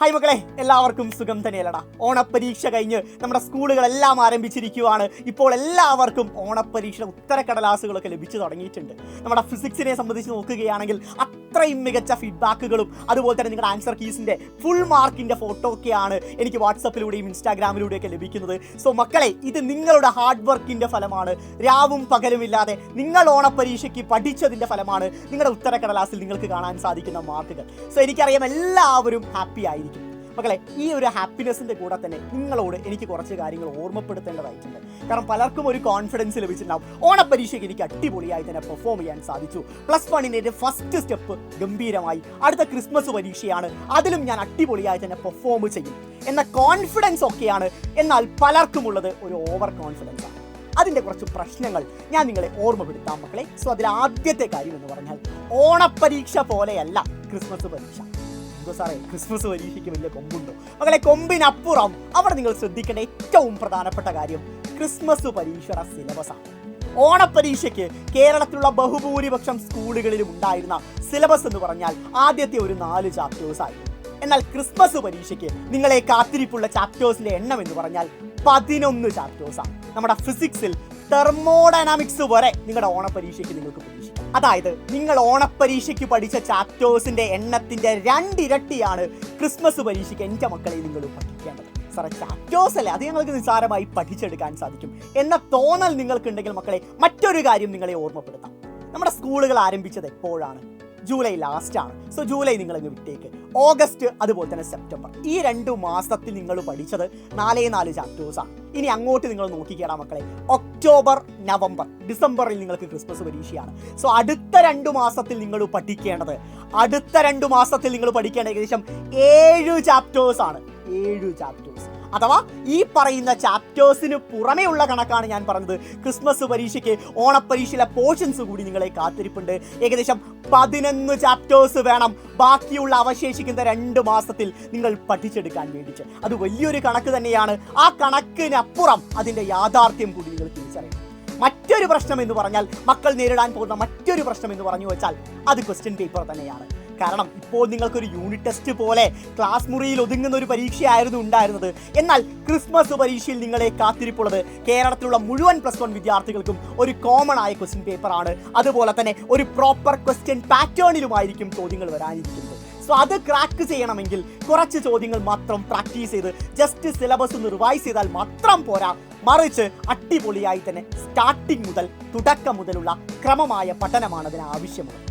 Hi മക്കളെ, എല്ലാവർക്കും സുഖം തന്നെയല്ലടാ. ഓണപ്പരീക്ഷ കഴിഞ്ഞ് നമ്മുടെ സ്കൂളുകളെല്ലാം ആരംഭിച്ചിരിക്കുകയാണ്. ഇപ്പോൾ എല്ലാവർക്കും ഓണപ്പരീക്ഷയുടെ ഉത്തരക്കടലാസുകളൊക്കെ ലഭിച്ചു തുടങ്ങിയിട്ടുണ്ട്. നമ്മുടെ ഫിസിക്സിനെ സംബന്ധിച്ച് നോക്കുകയാണെങ്കിൽ അത്രയും മികച്ച ഫീഡ്ബാക്കുകളും അതുപോലെ തന്നെ നിങ്ങളുടെ ആൻസർ കീസിൻ്റെ ഫുൾ മാർക്കിൻ്റെ ഫോട്ടോ ഒക്കെയാണ് എനിക്ക് വാട്സപ്പിലൂടെയും ഇൻസ്റ്റാഗ്രാമിലൂടെയൊക്കെ ലഭിക്കുന്നത്. സോ മക്കളെ, ഇത് നിങ്ങളുടെ ഹാർഡ് വർക്കിൻ്റെ ഫലമാണ്. രാവും പകലുമില്ലാതെ നിങ്ങൾ ഓണപ്പരീക്ഷയ്ക്ക് പഠിച്ചതിൻ്റെ ഫലമാണ് നിങ്ങളുടെ ഉത്തരക്കടലാസിൽ നിങ്ങൾക്ക് കാണാൻ സാധിക്കുന്ന മാർക്കുകൾ. സോ എനിക്കറിയാം എല്ലാവരും ഹാപ്പി ആയിരിക്കും. മക്കളെ, ഈ ഒരു ഹാപ്പിനെസ്സിൻ്റെ കൂടെ തന്നെ നിങ്ങളോട് എനിക്ക് കുറച്ച് കാര്യങ്ങൾ ഓർമ്മപ്പെടുത്തേണ്ടതായിട്ടുണ്ട്. കാരണം പലർക്കും ഒരു കോൺഫിഡൻസ് ലഭിച്ചിട്ടുണ്ടാവും, ഓണപ്പരീക്ഷയ്ക്ക് എനിക്ക് അടിപൊളിയായി തന്നെ പെർഫോം ചെയ്യാൻ സാധിച്ചു, +1 ഫസ്റ്റ് സ്റ്റെപ്പ് ഗംഭീരമായി, അടുത്ത ക്രിസ്മസ് പരീക്ഷയാണ്, അതിലും ഞാൻ അടിപൊളിയായി തന്നെ പെർഫോം ചെയ്യും എന്ന കോൺഫിഡൻസ് ഒക്കെയാണ്. എന്നാൽ പലർക്കും ഉള്ളത് ഒരു ഓവർ കോൺഫിഡൻസ് ആണ്. അതിൻ്റെ കുറച്ച് പ്രശ്നങ്ങൾ ഞാൻ നിങ്ങളെ ഓർമ്മപ്പെടുത്താം മക്കളെ. സോ അതിൽ ആദ്യത്തെ കാര്യം എന്ന് പറഞ്ഞാൽ, ഓണപ്പരീക്ഷ പോലെയല്ല ക്രിസ്മസ് പരീക്ഷ. സാറേ, ക്രിസ്മസ് പരീക്ഷയ്ക്ക് വലിയ കൊമ്പുണ്ടോ? മകളെ, കൊമ്പിനപ്പുറം അവിടെ നിങ്ങൾ ശ്രദ്ധിക്കേണ്ട ഏറ്റവും പ്രധാനപ്പെട്ട കാര്യം ക്രിസ്മസ് പരീക്ഷയുടെ സിലബസാണ്. ഓണപ്പരീക്ഷയ്ക്ക് കേരളത്തിലുള്ള ബഹുഭൂരിപക്ഷം സ്കൂളുകളിലും ഉണ്ടായിരുന്ന സിലബസ് എന്ന് പറഞ്ഞാൽ ആദ്യത്തെ ഒരു 4 ചാപ്റ്റേഴ്സ് ആയിരുന്നു. എന്നാൽ ക്രിസ്മസ് പരീക്ഷയ്ക്ക് നിങ്ങളെ കാത്തിരിപ്പുള്ള ചാപ്റ്റേഴ്സിന്റെ എണ്ണം എന്ന് പറഞ്ഞാൽ 11 ചാപ്റ്റേഴ്സാണ്. നമ്മുടെ ഫിസിക്സിൽ തെർമോഡൈനാമിക്സ് വരെ നിങ്ങളുടെ ഓണപ്പരീക്ഷയ്ക്ക് നിങ്ങൾക്ക് പ്രതീക്ഷിക്കാം. അതായത് നിങ്ങൾ ഓണപ്പരീക്ഷയ്ക്ക് പഠിച്ച ചാപ്റ്റേഴ്സിന്റെ എണ്ണത്തിന്റെ 2 ഇരട്ടിയാണ് ക്രിസ്മസ് പരീക്ഷയ്ക്ക് എൻ്റെ മക്കളെ നിങ്ങൾ പഠിക്കേണ്ടത്. സാറേ, ചാപ്റ്റേഴ്സ് അല്ലേ, അത് ഞങ്ങൾക്ക് നിസ്സാരമായി പഠിച്ചെടുക്കാൻ സാധിക്കും എന്ന തോന്നൽ നിങ്ങൾക്കുണ്ടെങ്കിൽ മക്കളെ, മറ്റൊരു കാര്യം നിങ്ങളെ ഓർമ്മപ്പെടുത്താം. നമ്മുടെ സ്കൂളുകൾ ആരംഭിച്ചത് എപ്പോഴാണ്? ജൂലൈ ലാസ്റ്റാണ്. സോ ജൂലൈ നിങ്ങളങ്ങ് വിട്ടേക്ക്. ഓഗസ്റ്റ് അതുപോലെ തന്നെ സെപ്റ്റംബർ, ഈ 2 മാസത്തിൽ നിങ്ങൾ പഠിച്ചത് 4 ചാപ്റ്റേഴ്സാണ്. ഇനി അങ്ങോട്ട് നിങ്ങൾ നോക്കിക്കേടാ മക്കളെ, ഒക്ടോബർ, നവംബർ, ഡിസംബറിൽ നിങ്ങൾക്ക് ക്രിസ്മസ് പരീക്ഷയാണ്. സോ അടുത്ത 2 മാസത്തിൽ നിങ്ങൾ പഠിക്കേണ്ടത് ഏകദേശം 7 ചാപ്റ്റേഴ്സാണ്. 7 ചാപ്റ്റേഴ്സ്, അഥവാ ഈ പറയുന്ന ചാപ്റ്റേഴ്സിന് പുറമേ ഉള്ള കണക്കാണ് ഞാൻ പറഞ്ഞത്. ക്രിസ്മസ് പരീക്ഷയ്ക്ക് ഓണപ്പരീക്ഷയിലെ പോർഷൻസ് കൂടി നിങ്ങളെ കാത്തിരിപ്പുണ്ട്. ഏകദേശം 11 ചാപ്റ്റേഴ്സ് വേണം ബാക്കിയുള്ള അവശേഷിക്കുന്ന 2 മാസത്തിൽ നിങ്ങൾ പഠിച്ചെടുക്കാൻ വേണ്ടിയിട്ട്. അത് വലിയൊരു കണക്ക് തന്നെയാണ്. ആ കണക്കിനപ്പുറം അതിൻ്റെ യാഥാർത്ഥ്യം കൂടി നിങ്ങൾ തിരിച്ചറിയണം. മറ്റൊരു പ്രശ്നം എന്ന് പറഞ്ഞാൽ, മക്കൾ നേരിടാൻ പോകുന്ന മറ്റൊരു പ്രശ്നം എന്ന് പറഞ്ഞു വെച്ചാൽ അത് ക്വസ്റ്റ്യൻ പേപ്പർ തന്നെയാണ്. കാരണം ഇപ്പോൾ നിങ്ങൾക്കൊരു യൂണിറ്റ് ടെസ്റ്റ് പോലെ ക്ലാസ് മുറിയിൽ ഒതുങ്ങുന്ന ഒരു പരീക്ഷയായിരുന്നു ഉണ്ടായിരുന്നത്. എന്നാൽ ക്രിസ്മസ് പരീക്ഷയിൽ നിങ്ങളെ കാത്തിരിപ്പുള്ളത് കേരളത്തിലുള്ള മുഴുവൻ +1 വിദ്യാർത്ഥികൾക്കും ഒരു കോമൺ ആയ ക്വസ്റ്റ്യൻ പേപ്പറാണ്. അതുപോലെ തന്നെ ഒരു പ്രോപ്പർ ക്വസ്റ്റ്യൻ പാറ്റേണിലുമായിരിക്കും ചോദ്യങ്ങൾ വരാനിരിക്കുന്നത്. സോ അത് ക്രാക്ക് ചെയ്യണമെങ്കിൽ കുറച്ച് ചോദ്യങ്ങൾ മാത്രം പ്രാക്ടീസ് ചെയ്ത് ജസ്റ്റ് സിലബസ് ഒന്ന് റിവൈസ് ചെയ്താൽ മാത്രം പോരാ, മറിച്ച് അടിപൊളിയായി തന്നെ സ്റ്റാർട്ടിങ് മുതൽ, തുടക്കം മുതലുള്ള ക്രമമായ പഠനമാണ് അതിന് ആവശ്യമുള്ളത്.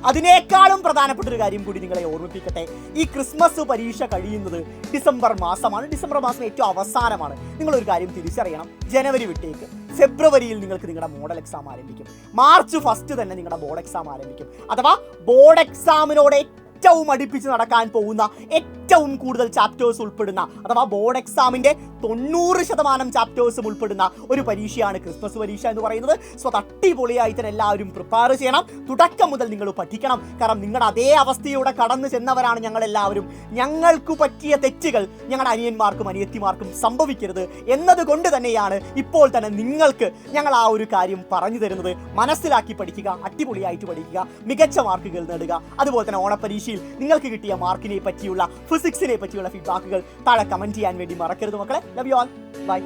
അതിനേക്കാളും പ്രധാനപ്പെട്ട ഒരു കാര്യം കൂടി നിങ്ങളെ ഓർമ്മിപ്പിക്കട്ടെ. ഈ ക്രിസ്മസ് പരീക്ഷ കഴിയുന്നത് ഡിസംബർ മാസമാണ്. ഡിസംബർ മാസം ഏറ്റവും അവസാനമാണ്. നിങ്ങളൊരു കാര്യം തിരിച്ചറിയണം, ജനുവരി വിട്ടേക്ക് ഫെബ്രുവരിയിൽ നിങ്ങൾക്ക് നിങ്ങളുടെ മോഡൽ എക്സാം ആരംഭിക്കും. മാർച്ച് 1 തന്നെ നിങ്ങളുടെ ബോർഡ് എക്സാം ആരംഭിക്കും. അഥവാ ബോർഡ് എക്സാമിനോട് ഏറ്റവും അടുപ്പിച്ച് നടക്കാൻ പോകുന്ന, ഏറ്റവും കൂടുതൽ ചാപ്റ്റേഴ്സ് ഉൾപ്പെടുന്ന, അഥവാ ബോർഡ് എക്സാമിൻ്റെ 90% ചാപ്റ്റേഴ്സും ഉൾപ്പെടുന്ന ഒരു പരീക്ഷയാണ് ക്രിസ്മസ് പരീക്ഷ എന്ന് പറയുന്നത്. സോ അത് അടിപൊളിയായി തന്നെ എല്ലാവരും പ്രിപ്പയർ ചെയ്യണം. തുടക്കം മുതൽ നിങ്ങൾ പഠിക്കണം. കാരണം നിങ്ങളുടെ അതേ അവസ്ഥയോടെ കടന്നു ചെന്നവരാണ് ഞങ്ങളെല്ലാവരും. ഞങ്ങൾക്ക് പറ്റിയ തെറ്റുകൾ ഞങ്ങളുടെ അനിയന്മാർക്കും അനിയത്തിമാർക്കും സംഭവിക്കരുത് എന്നതുകൊണ്ട് തന്നെയാണ് ഇപ്പോൾ തന്നെ നിങ്ങൾക്ക് ഞങ്ങൾ ആ ഒരു കാര്യം പറഞ്ഞു തരുന്നത്. മനസ്സിലാക്കി പഠിക്കുക, അടിപൊളിയായിട്ട് പഠിക്കുക, മികച്ച മാർക്കുകൾ നേടുക. അതുപോലെ തന്നെ ഓണപ്പരീക്ഷയിൽ നിങ്ങൾക്ക് കിട്ടിയ മാർക്കിനെ പറ്റിയുള്ള, ഫിസിക്സിനെ പറ്റിയുള്ള ഫീഡ്ബാക്കുകൾ താഴെ കമൻറ്റ് ചെയ്യാൻ വേണ്ടി മറക്കരുത് മക്കളെ. Love you all. ബൈ.